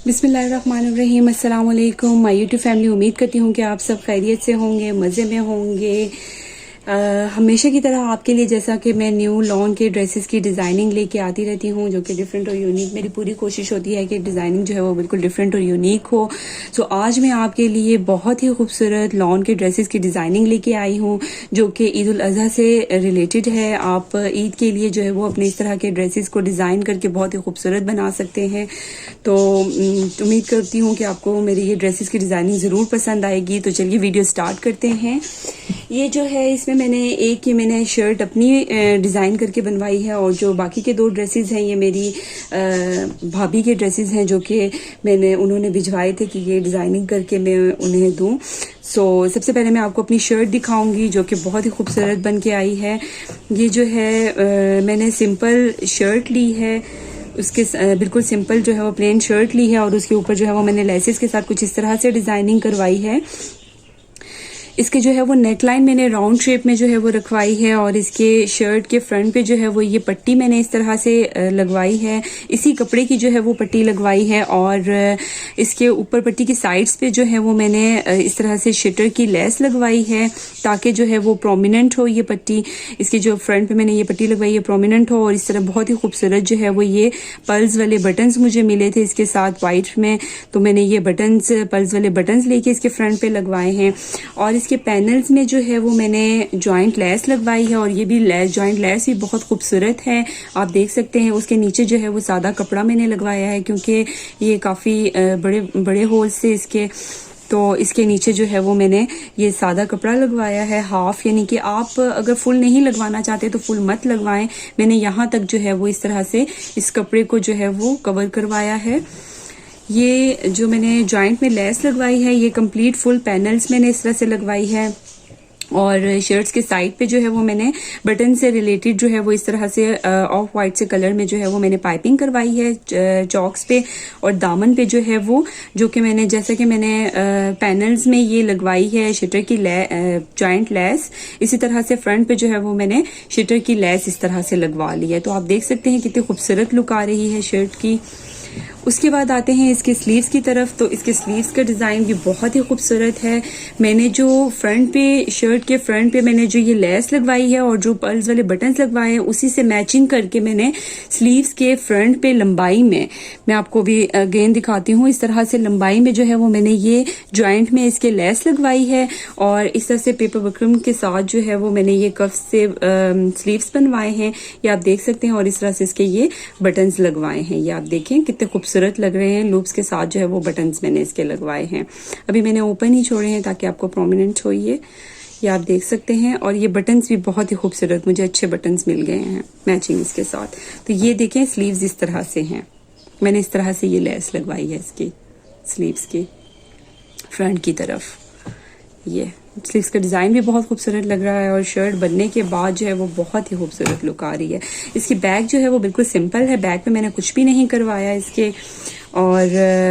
बिस्मिल्लाहिर्रहमानिर्रहीम। अस्सलाम वालेकुम माय यूट्यूब फैमिली। उम्मीद करती हूँ कि आप सब खैरियत से होंगे, मज़े में होंगे। हमेशा की तरह आपके लिए जैसा कि मैं न्यू लॉन के ड्रेसेस की डिज़ाइनिंग लेके आती रहती हूँ जो कि डिफरेंट और यूनिक। मेरी पूरी कोशिश होती है कि डिज़ाइनिंग जो है वो बिल्कुल डिफरेंट और यूनिक हो। सो आज मैं आपके लिए बहुत ही खूबसूरत लॉन के ड्रेसेस की डिज़ाइनिंग लेके आई हूँ जो कि ईद उल अज़हा से रिलेटेड है। आप ईद के लिए जो है वो अपने इस तरह के ड्रेसेस को डिज़ाइन करके बहुत ही खूबसूरत बना सकते हैं। तो उम्मीद करती हूँ कि आपको मेरी ये ड्रेसेस की डिज़ाइनिंग ज़रूर पसंद आएगी। तो चलिए वीडियो स्टार्ट करते हैं। ये जो है इसमें मैंने शर्ट अपनी डिज़ाइन करके बनवाई है और जो बाकी के दो ड्रेसेस हैं ये मेरी भाभी के ड्रेसेस हैं जो कि उन्होंने भिजवाए थे कि ये डिज़ाइनिंग करके मैं उन्हें दूं। सबसे पहले मैं आपको अपनी शर्ट दिखाऊंगी जो कि बहुत ही खूबसूरत बन के आई है। ये जो है मैंने सिंपल शर्ट ली है, उसके बिल्कुल सिंपल जो है वो प्लेन शर्ट ली है और उसके ऊपर जो है वो मैंने लेसेस के साथ कुछ इस तरह से डिज़ाइनिंग करवाई है। इसके जो है वो नेकलाइन मैंने राउंड शेप में जो है वो रखवाई है और इसके शर्ट के फ्रंट पे जो है वो ये पट्टी मैंने इस तरह से लगवाई है। इसी कपड़े की जो है वो पट्टी लगवाई है और इसके ऊपर पट्टी की साइड्स पे जो है वो मैंने इस तरह से शटर की लेस लगवाई है ताकि जो है वो प्रोमिनेंट हो ये पट्टी। इसके जो फ्रंट पे मैंने ये पट्टी लगवाई है प्रोमिनेंट हो और इस तरह बहुत ही खूबसूरत जो है वो ये पल्स वाले बटन्स मुझे मिले थे इसके साथ वाइट में। तो मैंने ये बटन्स पल्स वाले बटन्स लेके इसके फ्रंट पे लगवाए हैं और इसके पैनल्स में जो है वो मैंने जॉइंट लेस लगवाई है और ये भी जॉइंट लेस भी बहुत खूबसूरत है, आप देख सकते हैं। उसके नीचे जो है वो सादा कपड़ा मैंने लगवाया है क्योंकि ये काफ़ी बड़े बड़े होल्स थे इसके। तो इसके नीचे जो है वो मैंने ये सादा कपड़ा लगवाया है हाफ, यानी कि आप अगर फुल नहीं लगवाना चाहते तो फुल मत लगवाएं। मैंने यहाँ तक जो है वो इस तरह से इस कपड़े को जो है वो कवर करवाया है। ये जो मैंने जॉइंट में लेस लगवाई है ये कंप्लीट फुल पैनल्स मैंने इस तरह से लगवाई है और शर्ट्स के साइड पे जो है वो मैंने बटन से रिलेटेड जो है वो इस तरह से ऑफ वाइट से कलर में जो है वो मैंने पाइपिंग करवाई है चॉक्स पे और दामन पे जो है वो जो कि मैंने जैसा कि मैंने पैनल्स में ये लगवाई है शटर की जॉइंट लेस, इसी तरह से फ्रंट पे जो है वो मैंने शटर की लेस इस तरह से लगवा ली है। तो आप देख सकते हैं कितनी खूबसूरत लुक आ रही है शर्ट की। उसके बाद आते हैं इसके स्लीव्स की तरफ। तो इसके स्लीव्स का डिज़ाइन भी बहुत ही खूबसूरत है। मैंने जो फ्रंट पे शर्ट के फ्रंट पे मैंने जो ये लेस लगवाई है और जो पर्ल्स वाले बटन्स लगवाए हैं उसी से मैचिंग करके मैंने स्लीव्स के फ्रंट पे लंबाई में मैं आपको भी अगेन दिखाती हूँ। इस तरह से लंबाई में जो है वो मैंने ये जॉइंट में इसके लेस लगवाई है और इस तरह से पेपर बकरम के साथ जो है वो मैंने ये कफ से स्लीव्स बनवाए हैं, ये आप देख सकते हैं। और इस तरह से इसके ये बटन्स लगवाए हैं, ये आप देखें कितने खूबसूरत लग रहे हैं। लूप्स के साथ जो है वो बटन्स मैंने इसके लगवाए हैं। अभी मैंने ओपन ही छोड़े हैं ताकि आपको प्रोमिनेंट हो ये आप देख सकते हैं। और ये बटन्स भी बहुत ही खूबसूरत, मुझे अच्छे बटन्स मिल गए हैं मैचिंग इसके साथ। तो ये देखें स्लीव्स इस तरह से हैं, मैंने इस तरह से ये लेस लगवाई है इसकी स्लीव्स की फ्रंट की तरफ। ये स्लीव्स का डिज़ाइन भी बहुत खूबसूरत लग रहा है और शर्ट बनने के बाद जो है वो बहुत ही खूबसूरत लुक आ रही है। इसकी बैक जो है वो बिल्कुल सिंपल है, बैक पे मैंने कुछ भी नहीं करवाया इसके। और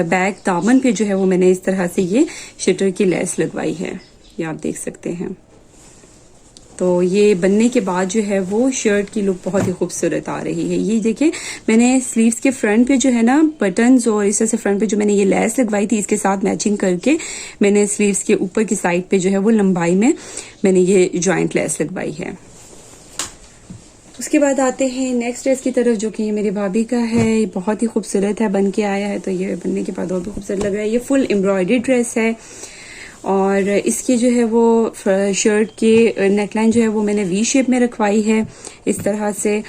बैक दामन पे जो है वो मैंने इस तरह से ये शटर की लेस लगवाई है, ये आप देख सकते हैं। तो ये बनने के बाद जो है वो शर्ट की लुक बहुत ही खूबसूरत आ रही है। ये देखिए मैंने स्लीव्स के फ्रंट पे जो है ना बटन्स और इस तरह से फ्रंट पे जो मैंने ये लेस लगवाई थी इसके साथ मैचिंग करके मैंने स्लीव्स के ऊपर की साइड पे जो है वो लंबाई में मैंने ये जॉइंट लेस लगवाई है। उसके बाद आते हैं नेक्स्ट ड्रेस की तरफ जो कि ये मेरी भाभी का है। ये बहुत ही खूबसूरत है, बन के आया है तो ये बनने के बाद और भी खूबसूरत लग रहा है। ये फुल एम्ब्रॉयडरी ड्रेस है और इसकी जो है वो शर्ट की नेकलाइन जो है वो मैंने वी शेप में रखवाई है इस तरह से।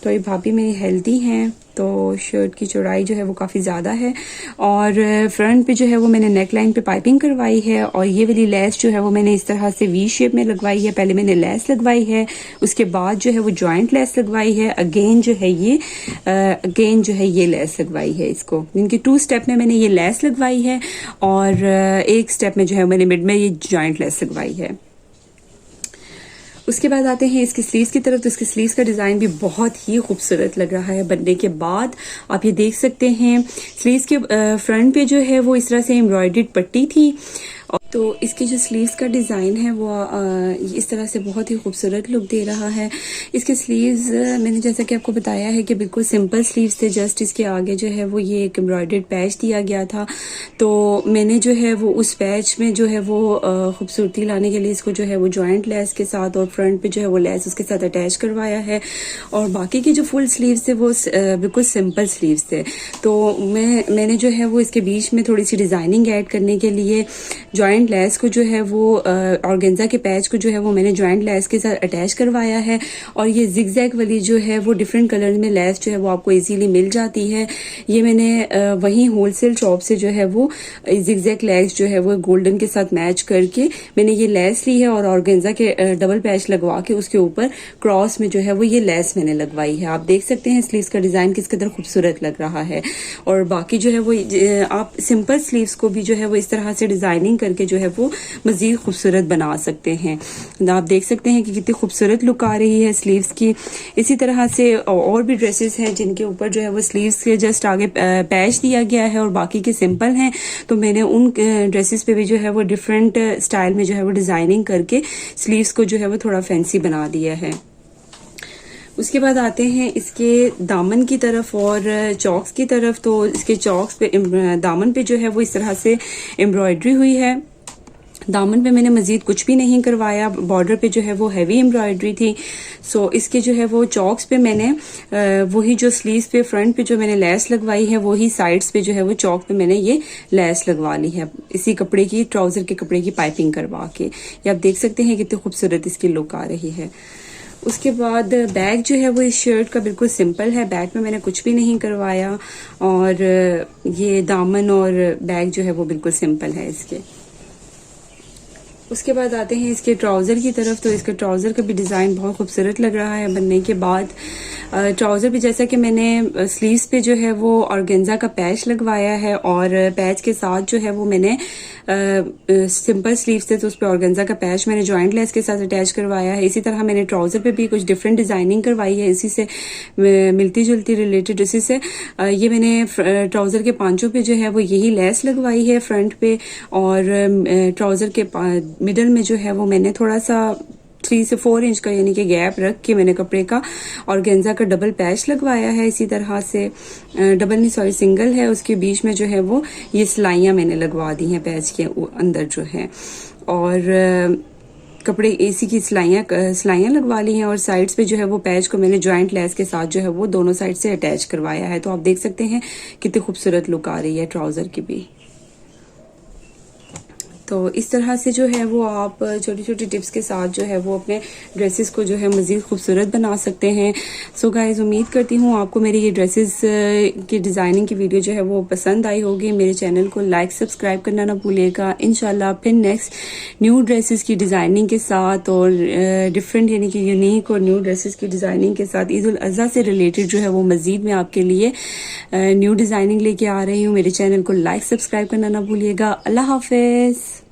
तो ये भाभी मेरी हेल्दी हैं तो शर्ट की चौड़ाई जो है वो काफ़ी ज़्यादा है और फ्रंट पे जो है वो मैंने नेकलाइन पे पाइपिंग करवाई है और ये वाली लेस जो है वो मैंने इस तरह से वी शेप में लगवाई है। पहले मैंने लेस लगवाई है, उसके बाद जो है वो जॉइंट लेस लगवाई है, अगेन जो है ये लेस लगवाई है इसको। इनके 2 स्टेप में मैंने ये लेस लगवाई है और एक स्टेप में जो है मैंने मिड में ये जॉइंट लेस लगवाई है। उसके बाद आते हैं इसके स्लीव्स की तरफ। तो इसके स्लीव्स का डिज़ाइन भी बहुत ही खूबसूरत लग रहा है बनने के बाद, आप ये देख सकते हैं। स्लीव्स के फ्रंट पे जो है वो इस तरह से एम्ब्रॉयडर्ड पट्टी थी तो इसकी जो स्लीव्स का डिज़ाइन है वो इस तरह से बहुत ही खूबसूरत लुक दे रहा है। इसके स्लीव्स मैंने जैसा कि आपको बताया है कि बिल्कुल सिंपल स्लीव्स थे, जस्ट इसके आगे जो है वो ये एक एम्ब्रॉयडर्ड पैच दिया गया था। तो मैंने जो है वो उस पैच में जो है वो खूबसूरती लाने के लिए इसको जो है वो जॉइंट लेस के साथ और फ्रंट पे जो है वो लेस उसके साथ अटैच करवाया है। और बाकी की जो फुल स्लीव्स थे वो बिल्कुल सिंपल स्लीव्स थे। तो मैंने जो है वो इसके बीच में थोड़ी सी डिज़ाइनिंग ऐड करने के लिए जॉइंट लेस को जो है वो ऑर्गेन्जा के पैच को जो है वो मैंने जॉइंट लेस के साथ अटैच करवाया है। और ये जिगजैग वाली जो है वो डिफरेंट कलर में लेस जो है वो आपको इजीली मिल जाती है। ये मैंने वहीं होलसेल शॉप से जो है वो जिगजैग लेस जो है वो गोल्डन के साथ मैच करके मैंने ये लेस ली है और ऑर्गेन्जा के डबल पैच लगवा के उसके ऊपर क्रॉस में जो है वो ये लेस मैंने लगवाई है। आप देख सकते हैं स्लीव्स का डिजाइन किस कदर खूबसूरत लग रहा है। और बाकी जो है वो आप सिंपल स्लीव्स को भी जो है वो इस तरह से डिजाइनिंग करके जो है वो मजीद खूबसूरत बना सकते हैं। आप देख सकते हैं कि कितनी खूबसूरत लुक आ रही है स्लीव्स की। इसी तरह से और भी ड्रेसेस हैं जिनके ऊपर जो है वो स्लीव्स के जस्ट आगे पैच दिया गया है और बाकी के सिंपल हैं। तो मैंने उन ड्रेसेस पे भी जो है वो डिफरेंट स्टाइल में जो है वो डिजाइनिंग करके स्लीव्स को जो है वो थोड़ा फैंसी बना दिया है। उसके बाद आते हैं इसके दामन की तरफ और चॉक्स की तरफ। तो इसके चॉक्स पे दामन पे जो है वो इस तरह से एम्ब्रॉयडरी हुई है। दामन पे मैंने मजीद कुछ भी नहीं करवाया, बॉर्डर पे जो है वो हैवी एम्ब्रॉयडरी थी। सो इसके जो है वो चॉक्स पे मैंने वही जो स्लीव्स पे फ्रंट पे जो मैंने लेस लगवाई है वही साइड्स पे जो है वो चॉक पे मैंने ये लेस लगवा ली है इसी कपड़े की, ट्राउजर के कपड़े की पाइपिंग करवा के। ये आप देख सकते हैं कितनी खूबसूरत इसकी लुक आ रही है। उसके बाद बैग जो है वो इस शर्ट का बिल्कुल सिंपल है, बैग में मैंने कुछ भी नहीं करवाया और ये दामन और बैग जो है वो बिल्कुल सिंपल है इसके। उसके बाद आते हैं इसके ट्राउज़र की तरफ। तो इसका ट्राउज़र का भी डिज़ाइन बहुत खूबसूरत लग रहा है बनने के बाद। ट्राउज़र भी जैसा कि मैंने स्लीव्स पे जो है वो ऑर्गेन्जा का पैच लगवाया है और पैच के साथ जो है वो मैंने सिंपल स्लीव्स थे तो उस पर ऑर्गेन्जा का पैच मैंने जॉइंट लेस के साथ अटैच करवाया है। इसी तरह मैंने ट्राउज़र पे भी कुछ डिफरेंट डिज़ाइनिंग करवाई है इसी से मिलती जुलती रिलेटेड। इसी से ये मैंने ट्राउज़र के पांचों पे जो है वो यही लेस लगवाई है फ्रंट पे और ट्राउज़र के मिडल में जो है वो मैंने थोड़ा सा 3 से 4 इंच का यानी कि गैप रख के मैंने कपड़े का ऑर्गेन्जा का डबल पैच लगवाया है। इसी तरह से डबल नहीं सॉरी सिंगल है, उसके बीच में जो है वो ये सिलाइयाँ मैंने लगवा दी हैं पैच के अंदर जो है। और कपड़े एसी की सिलाइयाँ लगवा ली हैं और साइड्स पे जो है वो पैच को मैंने जॉइंट लेस के साथ जो है वो दोनों साइड से अटैच करवाया है। तो आप देख सकते हैं कितनी खूबसूरत लुक आ रही है ट्राउज़र की भी। तो इस तरह से जो है वो आप छोटी छोटी टिप्स के साथ जो है वो अपने ड्रेसेस को जो है मज़ीद खूबसूरत बना सकते हैं। सो गाइस उम्मीद करती हूँ आपको मेरी ये ड्रेसेस की डिज़ाइनिंग की वीडियो जो है वो पसंद आई होगी। मेरे चैनल को लाइक सब्सक्राइब करना ना भूलिएगा। इंशाल्लाह फिर नेक्स्ट न्यू ड्रेसेस की डिज़ाइनिंग के साथ और डिफरेंट यानी कि यूनिक और न्यू ड्रेसेस की डिज़ाइनिंग के साथ ईद उल अज़हा से रिलेटेड जो है वो मज़ीद मैं आपके लिए न्यू डिज़ाइनिंग लेके आ रही हूँ। मेरे चैनल को लाइक सब्सक्राइब करना ना भूलिएगा। अल्लाह हाफिज़।